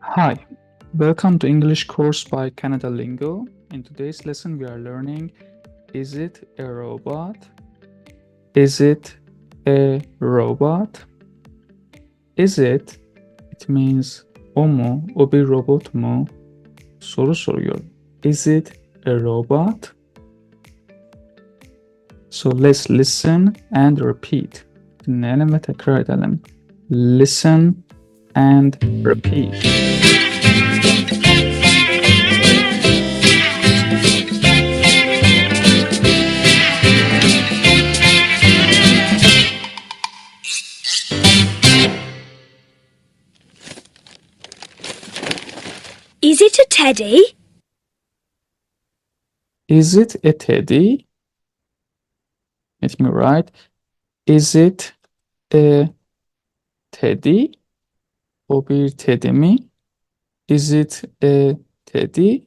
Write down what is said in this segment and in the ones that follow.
Hi, welcome to English course by Canada Lingo. In today's lesson we are learning, is it a robot? Is it a robot? Is it, it means o mu, o bir robot mu? Soru soruyorum. Is it a robot? So let's listen and repeat. Dinleyelim ve tekrar edelim. Listen and repeat. Is it a teddy? Is it a teddy? Let me write. Is it a teddy? O bir teddy mi? Is it a teddy?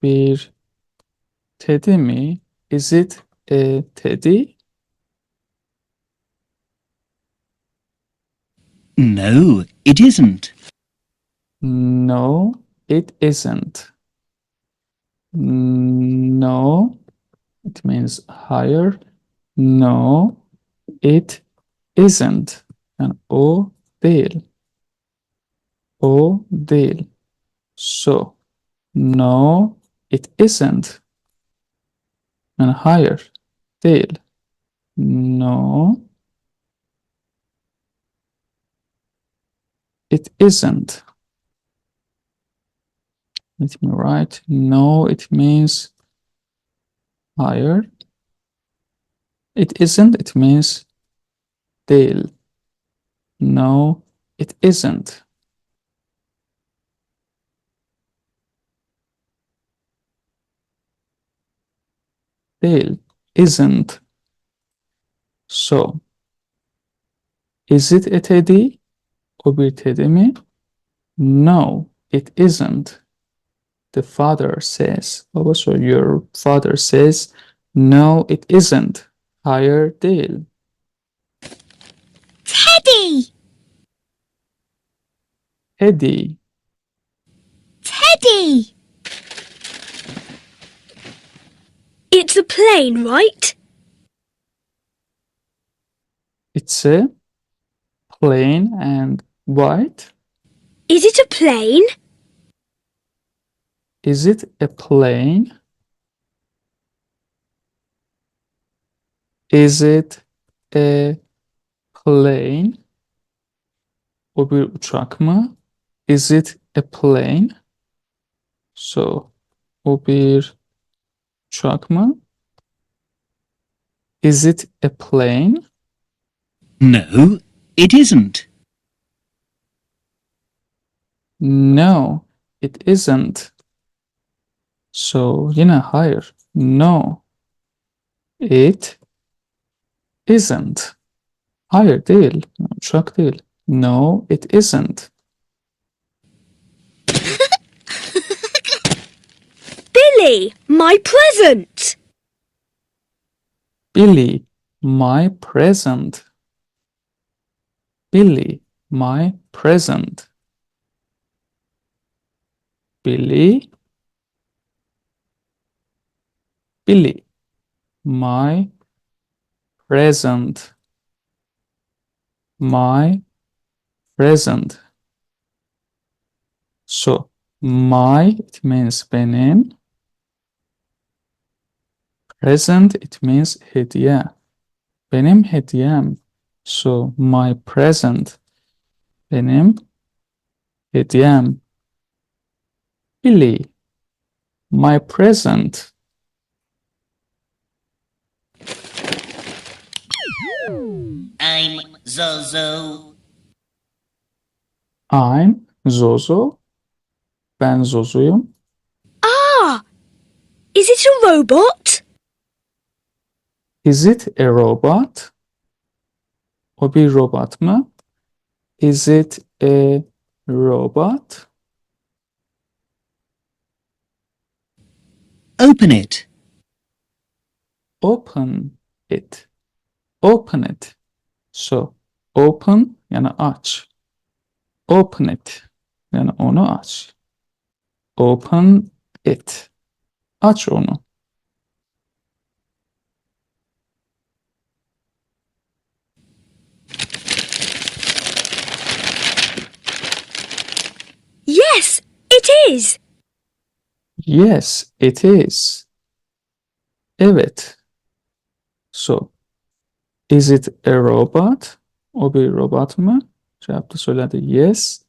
Bir teddy mi? Is it a teddy? No, it isn't. No, it isn't. No, it means higher. No, it isn't. Yani o değil. O değil. So, no, it isn't. Yani hayır, değil. No, it isn't. Let me write. No, it means higher. It isn't, it means değil. No, it isn't. Değil. Isn't. So, is it a teddy? O bir teddy mi? No, it isn't. The father says. Baba söylüyor. Father says, no, it isn't. Hayır değil. Teddy! Teddy. Teddy! It's a plane, right? It's a plain and white. Is it a plane? Is it a plane? Is it a plane? O bir uçak mı? Is it a plane? So, o bir uçak mı? Is it a plane? No, it isn't. No, it isn't. So, yine hayır. No, it isn't. Hayır değil. Uçak değil. No, it isn't. Billy, my present! Billy, my present. Billy, my present. Billy, Billy, my present. My present. So, my, it means benim. Present, it means hediye. Benim hediyem. So, my present. Benim hediyem. Billy, my present. I'm Zozo. I'm Zozo. Ben Zozo'yum. Ah! Is it a robot? Is it a robot? O bir robot mu? Is it a robot? Open it. Open it. Open it. So, open yani aç. Open it. Yani onu aç. Open it. Aç onu. Yes, it is. Yes, it is. Evet. So, is it a robot? O bir robot mu? Cevapta söyledi. Yes,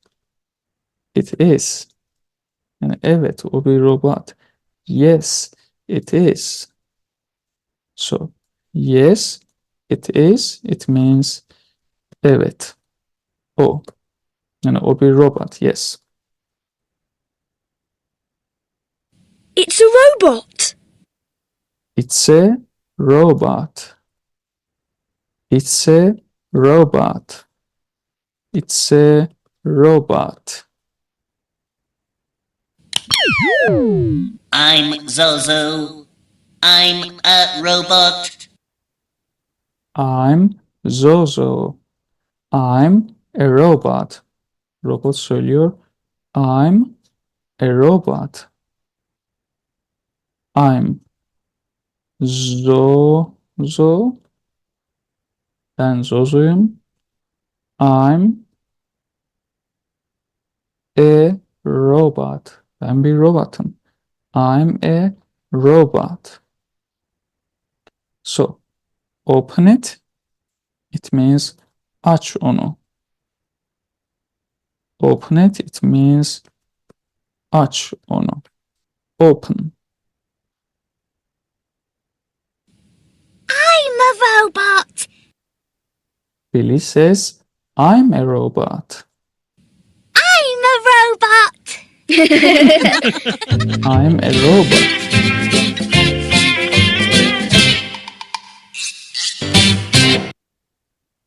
it is. Yani evet, o bir robot. Yes, it is. So, yes, it is. It means evet, o. Yani o bir robot. Yes. It's a robot. It's a robot. It's a robot. It's a robot. I'm Zozo. I'm a robot. I'm Zozo. I'm a robot. Robot söylüyor. I'm a robot. I'm Zozo. Ben Zozo'yum. I'm a robot. Ben bir robotum. I'm a robot. So, open it. It means aç onu. Open it. It means aç onu. Open. I'm a robot. Billy says, I'm a robot. I'm a robot. I'm a robot.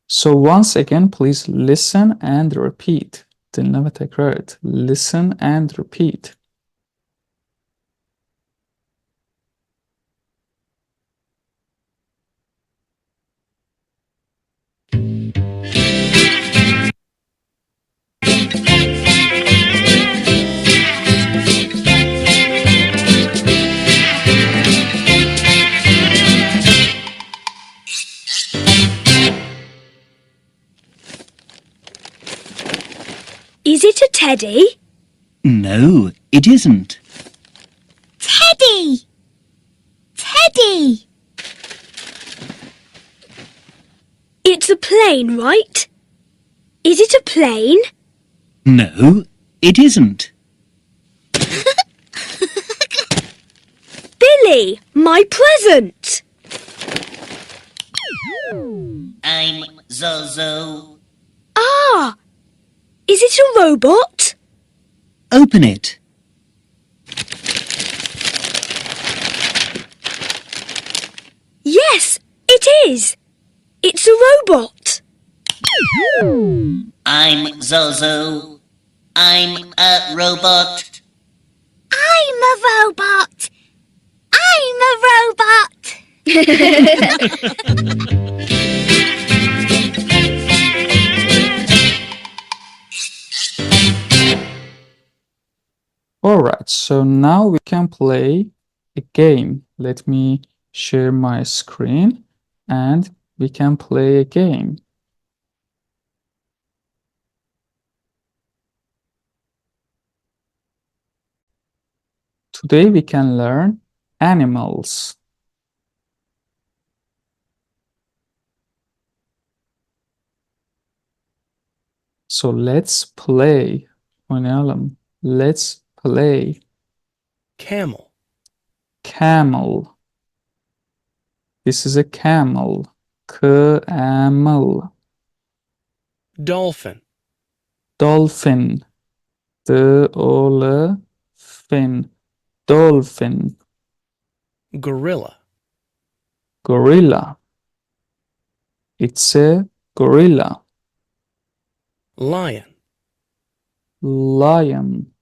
So once again, please listen and repeat. Dinle ve tekrar et. Listen and repeat. Is it a teddy? No, it isn't. Teddy. Teddy. It's a plane, right? Is it a plane? No, it isn't. Billy, my present. I'm Zozo. Ah, is it a robot? Open it. Yes, it is. It's a robot. I'm Zozo. I'm a robot. I'm a robot. I'm a robot. Alright, so now we can play a game. Let me share my screen and we can play a game. Today we can learn animals. So let's play. Oynayalım. Let's play. Camel, Camel. This is a camel. Camel. dolphin, Dolphin. D-O-L-Fin. Dolphin. gorilla, Gorilla. It's a gorilla. lion, Lion.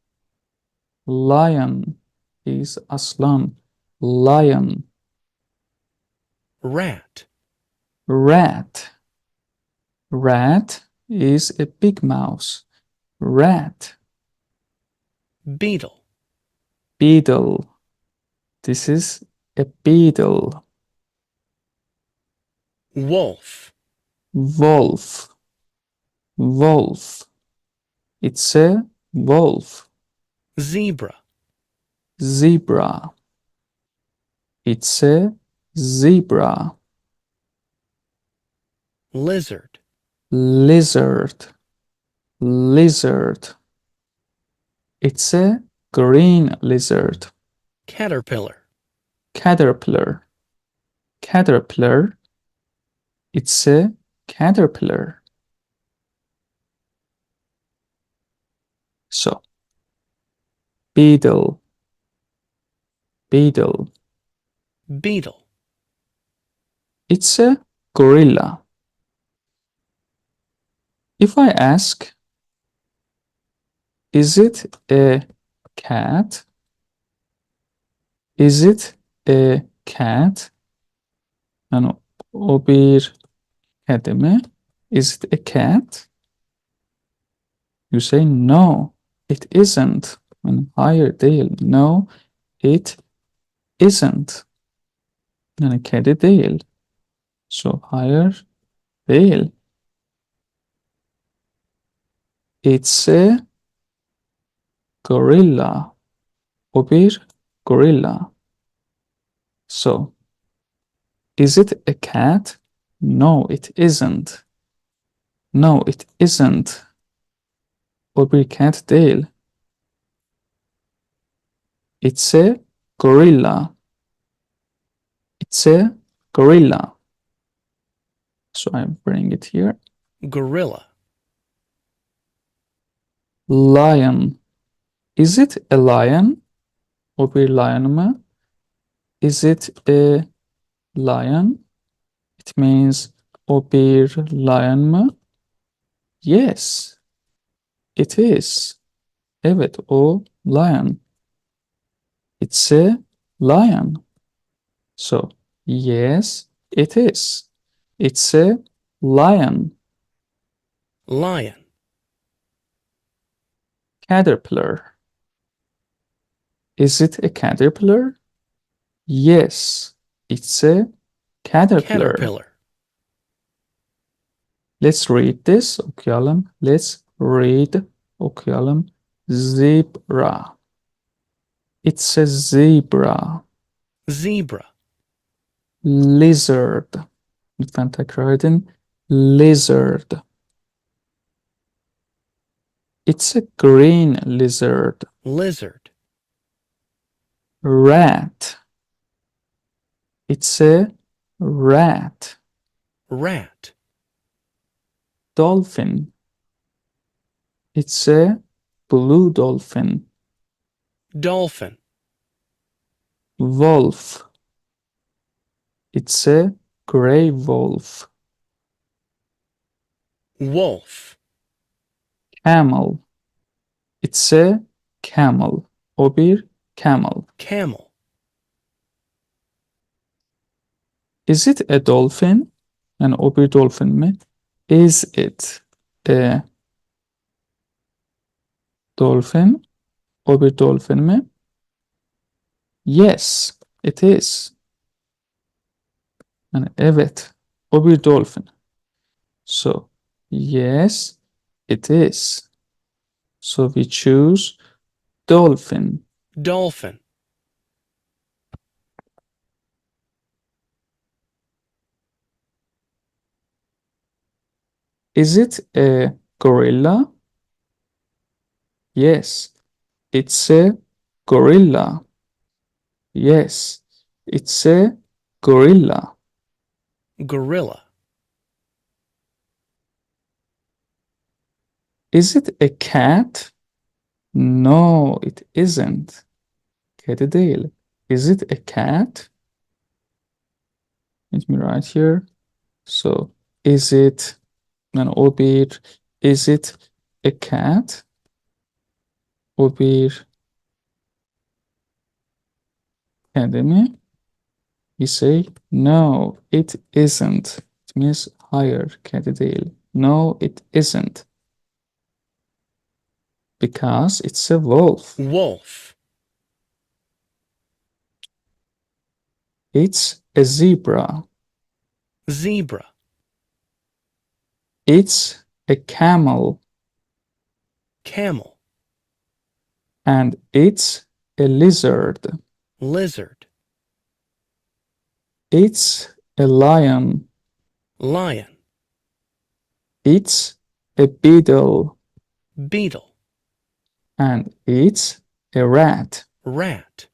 Lion is aslan. Lion. rat, Rat. Rat is a big mouse. rat, beetle, beetle. This is a beetle. wolf, Wolf, wolf. It's a wolf. zebra, Zebra. It's a zebra. lizard, Lizard, lizard. It's a green lizard. caterpillar, Caterpillar, caterpillar. It's a caterpillar. So, beetle, beetle. beetle, It's a gorilla. If I ask, is it a cat? Is it a cat? Yani o bir kedi mi? Is it a cat? You say no, it isn't. Yani hayır değil. No, it isn't. Yani kedi değil. So hayır değil. It's a gorilla. O bir gorilla. So, is it a cat? No, it isn't. No, it isn't. O bir cat değil. It's a gorilla. It's a gorilla. So I bring it here. gorilla, Lion. Is it a lion? O bir lion mı? Is it a lion? It means o bir lion mı? Yes, it is. Evet, o lion. It's a lion. So, yes, it is. It's a lion. lion, Caterpillar. Is it a caterpillar? Yes, it's a caterpillar. caterpillar, Let's read this. Okuyalım. Let's read. Okuyalım. Zebra. It's a zebra. zebra, Lizard. Lütfen tekrar edin. Lizard. It's a green lizard. lizard, Rat. It's a rat. rat, Dolphin. It's a blue dolphin. dolphin, Wolf. It's a gray wolf. wolf, Camel. It's a camel. O bir camel. camel, Is it a dolphin? Yani o bir dolphin mi? Is it a dolphin? O bir dolphin mi? Yes, it is. Yani evet, o bir dolphin. So, yes, it is. So we choose dolphin. dolphin, Is it a gorilla? Yes, it's a gorilla. Yes, it's a gorilla. gorilla, Is it a cat? No, it isn't. Kedi değil. Is it a cat? Let me write here. So, is it, yani o bir, is it a cat? O bir kedi mi? You say, no, it isn't. It means hayır, kedi değil. No, it isn't. Because it's a wolf. wolf, It's a zebra. zebra, It's a camel. camel, And it's a lizard. lizard, It's a lion. lion, It's a beetle. beetle, And it's a rat. rat,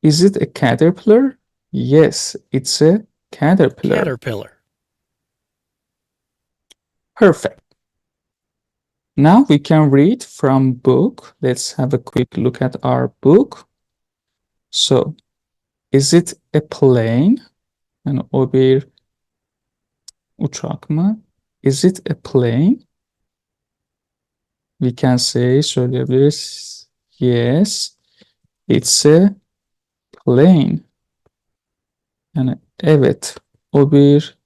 Is it a caterpillar? Yes, it's a caterpillar. caterpillar. Perfect. Now we can read from book. Let's have a quick look at our book. So, is it a plane? Yani o bir uçak mı? Is it a plane? We can say, söyleyebiliriz. Yes, it's a plane. Yani evet, o bir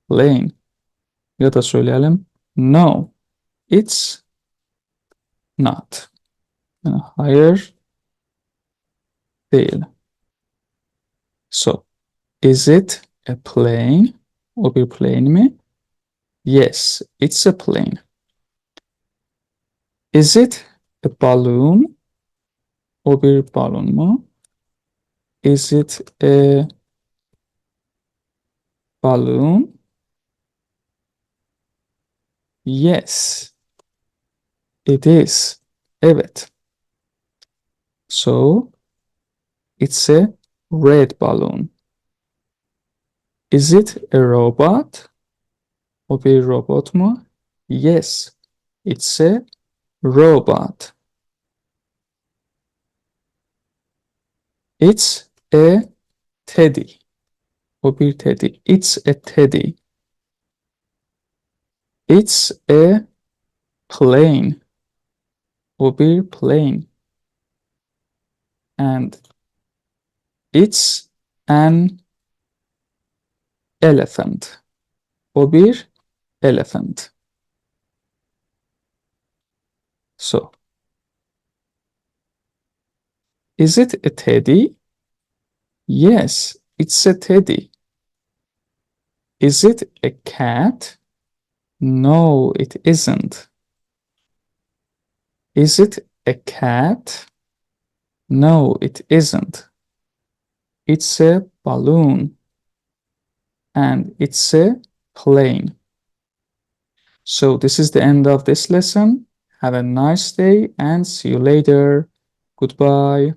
plane. Ya da söyleyelim. No, it's not. Yani hayır değil. So, is it a plane? O bir plane mi? Yes, it's a plane. Is it a balloon? O bir balon mu? Is it a balloon? Yes, it is. Evet. So, it's a red balloon. Is it a robot? O bir robot mu? Yes, it's a robot. It's a teddy. O bir teddy. It's a teddy. It's a plane. O bir plane. And it's an elephant. O bir elephant. So, is it a teddy? Yes, it's a teddy. Is it a cat? No, it isn't. Is it a cat? No, it isn't. It's a balloon. And it's a plane. So this is the end of this lesson. Have a nice day and see you later. Goodbye.